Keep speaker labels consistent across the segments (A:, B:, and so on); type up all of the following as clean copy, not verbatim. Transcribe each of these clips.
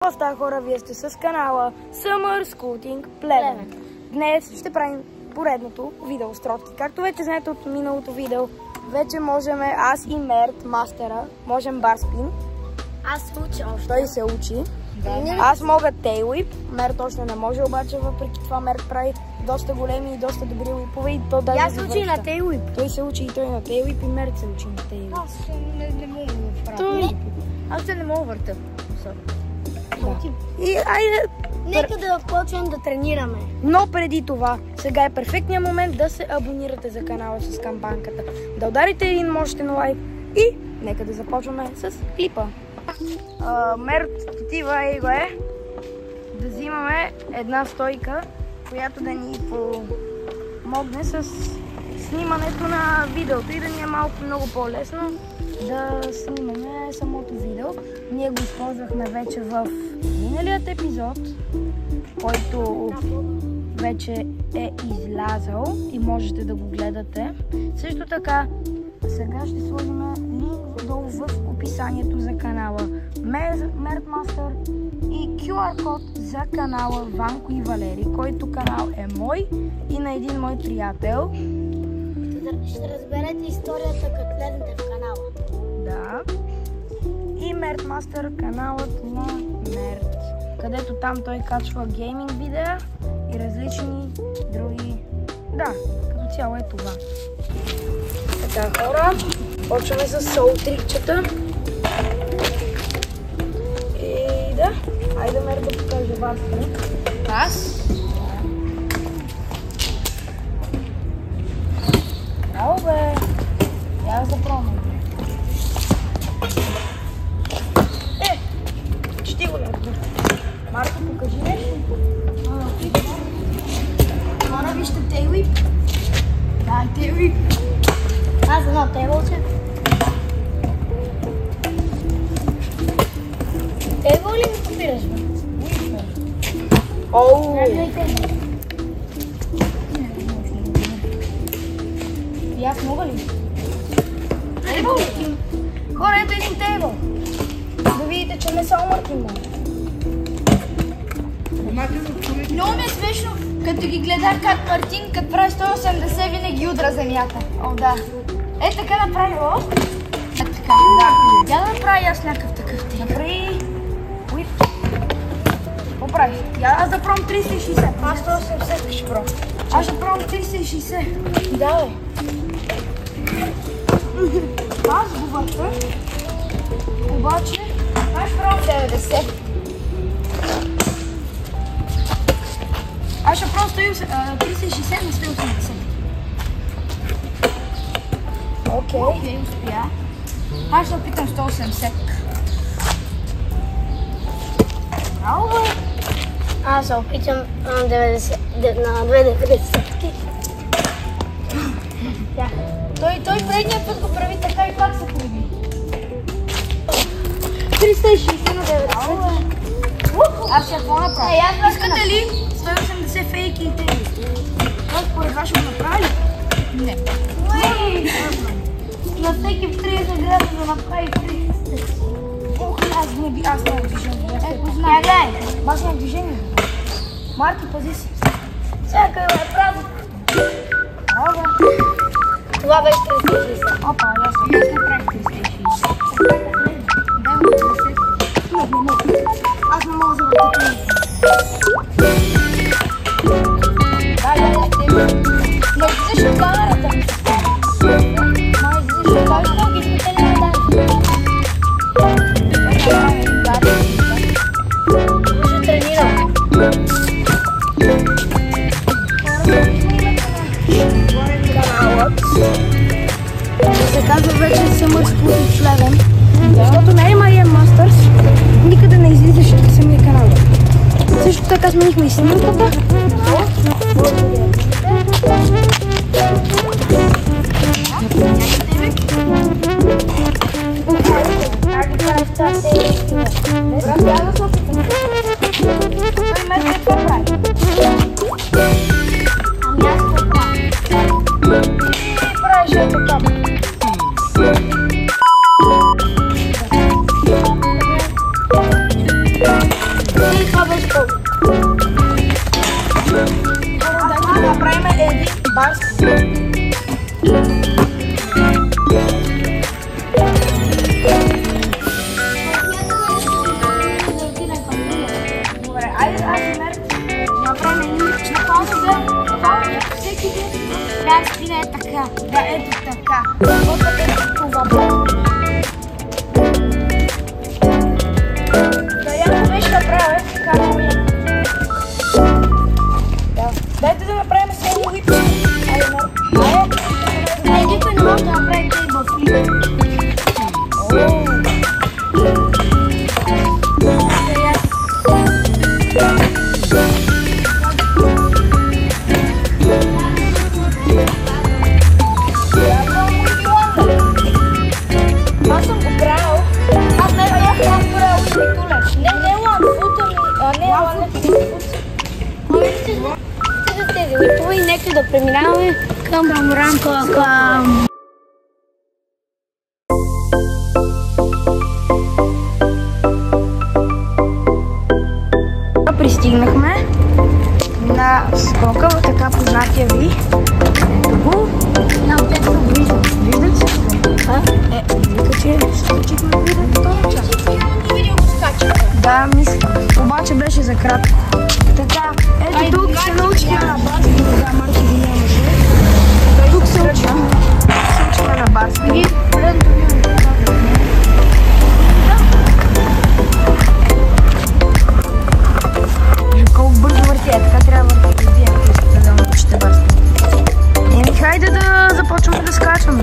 A: Здравейте хора, вие сте с канала Summer Scouting Плевен. Днес ще правим поредното видео с тротки. Както вече знаете от миналото видео, вече можем аз и Мерт, мастера, можем барспин.
B: Аз се уча още.
A: Той се учи. Аз мога тейлвип, Мерт още не може, обаче въпреки това Мерт прави доста големи и доста добри липове и то даже
B: аз се учи на тейлвип.
A: Той се учи и той на тейлвип и Мерт се учи на тейлвип.
B: Аз не мога да правя. Аз не мога върта.
A: И айде...
B: Нека да почнем да тренираме.
A: Но преди това, сега е перфектният момент да се абонирате за канала с камбанката. Да ударите един мощен лайк и нека да започваме с клипа. Мерт, отива и го е да взимаме една стойка, която да ни помогне с снимането на видеото и да ни е малко много по-лесно да снимаме самото видео. Ние го използвахме вече в миналият епизод, който вече е излязъл и можете да го гледате. Също така, сега ще сложим линк долу в описанието за канала Мертмастър и QR код за канала Ванко и Валери, който канал е мой и на един мой приятел.
B: Ще разберете историята, като влезете в канала.
A: Да. И Мертмастър, каналът на Мерт, където там той качва гейминг видеа и различни други. Да, като цяло е това. Така, хора, почваме с соул-трикчета. И да, айде Мерт да покаже вас.
B: Аз?
A: Браво, бе! Я да пробвам. Чети го някакво. Марко, покажи нещо.
B: Хора, вижте тейлвип.
A: Да, тейлвип.
B: Аз едно тейлвълче. Тейлвъл ли ми копираш, бе?
A: Оу!
B: И аз мога ли? Тейбъл ли?
A: Хора, ето един тейбъл. Да видите, че не само Мартин може.
B: Много ми е смешно, като ги гледах как Мартин, като прави 180, винаги удра земята.
A: О, да.
B: Е, така направи лост. Е, така, да. Я да направи аз някакъв такъв тип.
A: Направи... Уип. Какво правиш? Аз да пробвам 360.
B: Аз 180 ще пробвам.
A: Аз ще пробвам 360.
B: Да, бе.
A: Аз го върта. Обаче...
B: Аз пробвам 90.
A: Аз ще пробвам 360 на 180.
B: Окей, успя. Аз ще опитам 180.
A: Браво, бе!
B: Аз се опитам на 2,90. Той предния път го прави така и пак се появи. 360 на 90.
A: Аз ще какво направя?
B: Искате ли
A: 180 фейки и тези? Това според вас ще го направи?
B: Не. На всеки в 30 града да направи 30.
A: Ох, аз нямам движение.
B: Е, познай, гледай.
A: Аз нямам движение. Марти, пази си.
B: Всяка е право.
A: Браво.
B: Това беше 360.
A: Опа, аз не правих 360. Аз не мога да въртя.
B: Но излизаш от камерата. Излизаш от камерата и сме тели на Ще тренирам.
A: Се казва вече Summer Scouting Плевен, защото не е Мария Мастърс, никъде не излизаше от самия канал. Също така сменихме и снимката.
B: Това беше по-добре.
A: Да направим един барски. Добре, айде направим един лична пауза.
B: Всеки ден трябва да стигне така.
A: Да, ето така. Работата е това. Яко беше да правя така много яко. Да. Дайте да направим само липси. Айде,
B: Никой не може да направи тейбъл флип.
A: Аз съм го правил. Аз не съм правил титуле. Не ланфута ми, не ланфут.
B: За тези липове и нека да преминаваме към рамка.
A: Пристигнахме на скока в така познатия ви. Виждате се? Вика, че скачихме видеото. Да, мисля. Обаче беше за кратко. Така, ето тук се научихме на барски. Да, Марти ги нямаше. Тук се учихме на барски. Колко бързо върти, така трябва да върти. Вие, ако искате да научите барски. Еми, хайде да започваме да скачаме.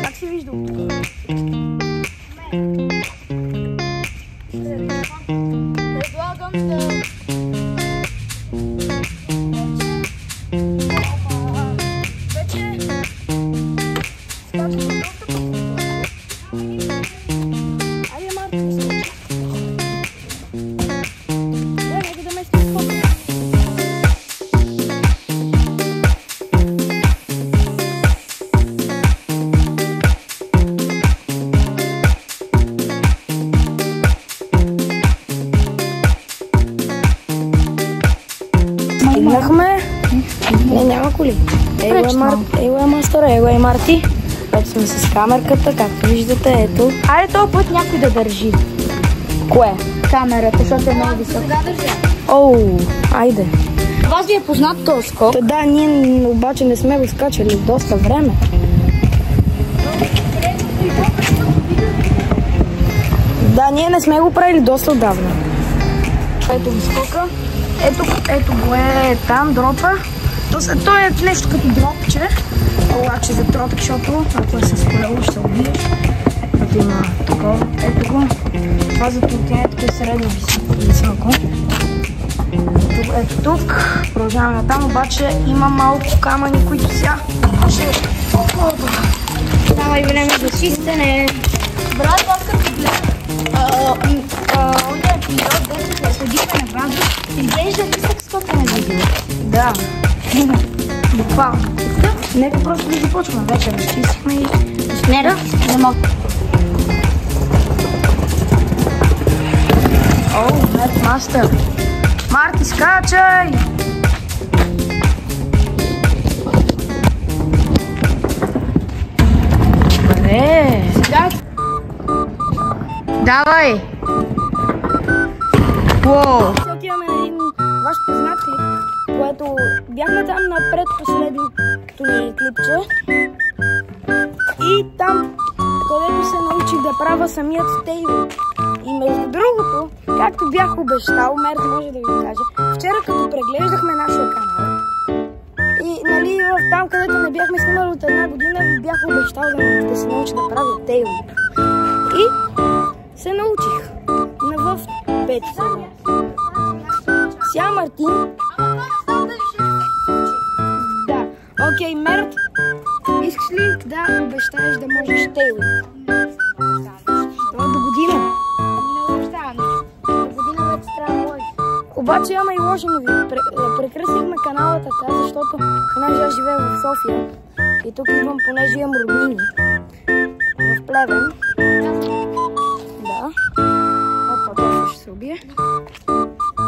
A: Как се вижда от тук?
B: Предлагам да...
A: Стигнахме. Не, няма коли. Его е мастера, его е Марти. Ето сме с камерката, както виждате, ето. Айде този път някой да държи. Кое? Камерата, защото е много висока.
B: Сега държа.
A: Оу, айде.
B: Вас ви е познат този скок?
A: Да, ние обаче не сме го скачали доста време. Да, ние не сме го правили доста отдавна. Ето го скока. Ето го е там, дропа. То е нещо като дропче. Обаче за тропик, защото ако е с колело ще се убиеш. Като има такова. Ето го. Това за тротинетки е средно високо. Ето тук. Продължаваме натам, обаче има малко камъни, които сега ще...
B: Става и време за чистене. Брат, аз като гледам ония епизод, дето се ходихме на Вазов, изглежда нисък скока на видео.
A: Да. Буквално. Нека просто да започваме. Вече разчистихме и...
B: Не мога.
A: О, Мерт Мастер. Марти, скачай! Добре. Давай! Уоу! Ще отиваме на един ваш познат клип, което бяхме там на предпоследното ни клипче. И там, където се научих да правя самият стейл. И между другото, както бях обещал, Мерт може да ви каже, вчера като преглеждахме нашия канал и нали там, където не бяхме снимали от една година, ви бях обещал да се науча да правя тейл. И се научих в 5 сезон. Сега Мартин. Да. Окей, Мерт, искаш ли да обещаеш да можеш тейл? До година. Обаче имаме и лоши новини. Прекръстихме канала така, защото понеже аз живея в София и тук идвам, понеже имам роднини в Плевен. Да. Опа, това ще се убие.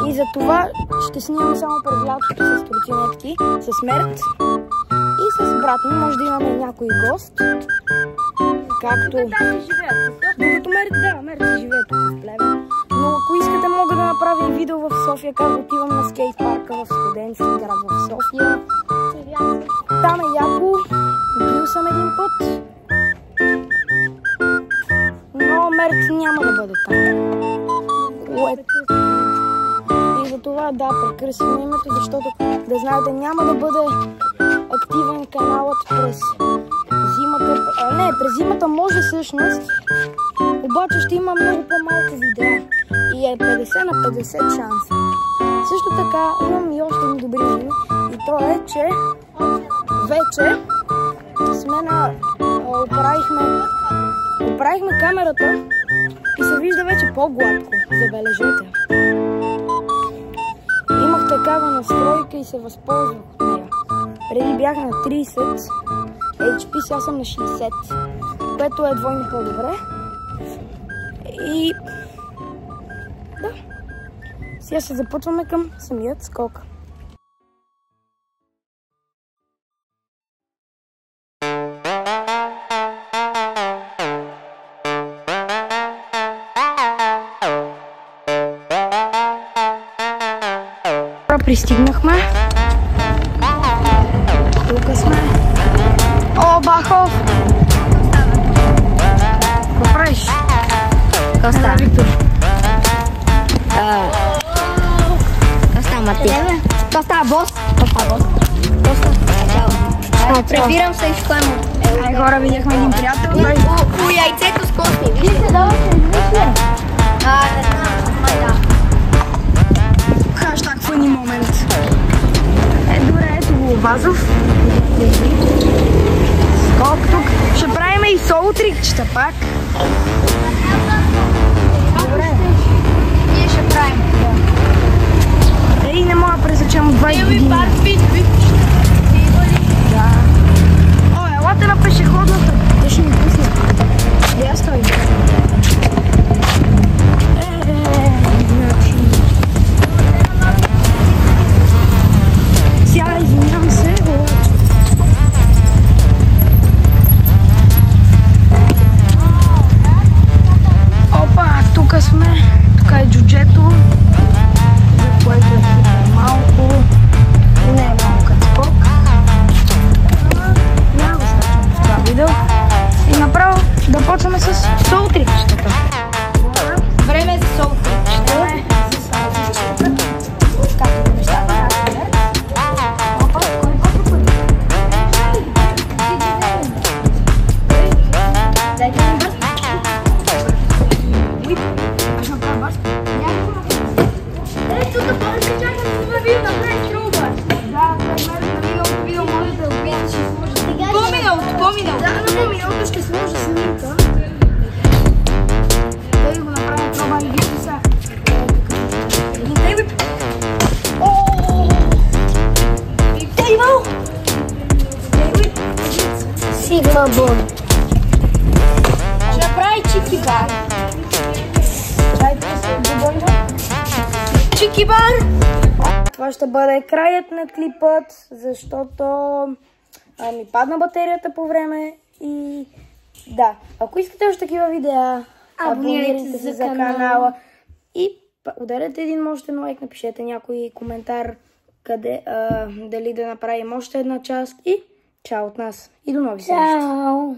A: И за това ще снимам само през лятото с тротинетки, с Мерт и с брат ми. Може да имаме някой гост. Както... Докато Мерт си живее тук в Плевен. Но ако искате, мога да направя и видео в София, как отивам на скейт парка в студентски град в София. Там е яко. Бил съм един път. Но Мерт няма да бъде там. И за това да, прекръсвам името, защото да знаете, няма да бъде активен каналът през зимата. Не, през зимата може всъщност, обаче ще има много по-малко видеа и е 50 на 50 шанс. Също така имам и още едни добри новини и то е, че вече сме оправихме камерата и се вижда вече по-гладко, забележете. Имах такава настройка и се възползвах от нея. Преди бях на 30 HP, сега съм на 60, което е двойно по-добре. И да, сега ще започваме към самият скок. Пристигнахме. Тук сме. О, Бахов! Какво правиш?
B: Какво става?
A: Виктор.
B: Какво става, Мати? Какво става, бос? Прибирам се и ще му.
A: Ай, хора, видяхме един приятел.
B: По яйцето с кости. Вижте, да се измисля. Не знам, май да.
A: Хаштаг фъни момент. Добре, ето го Вазов. Скок тук. Ще правим и соло трикчета пак. Добре.
B: Ние ще правим.
A: Ей, не мога да презачам от 20 години. Да. О, елате на пешеходната. Те ще ми пусне. Я стой. Сега извинявам се. Опа, тук сме. Тук е джуджето, за което е малко.
B: Има бон. Ще направи чики бар.
A: Чайте се, Бонджо.
B: Чики бар!
A: Това ще бъде краят на клипът, защото ми падна батерията по време и да, ако искате още такива видеа, абонирайте се за канала и ударете един мощен лайк, напишете някой коментар дали да направим още една част и чао от нас и до нови срещи.
B: Чао!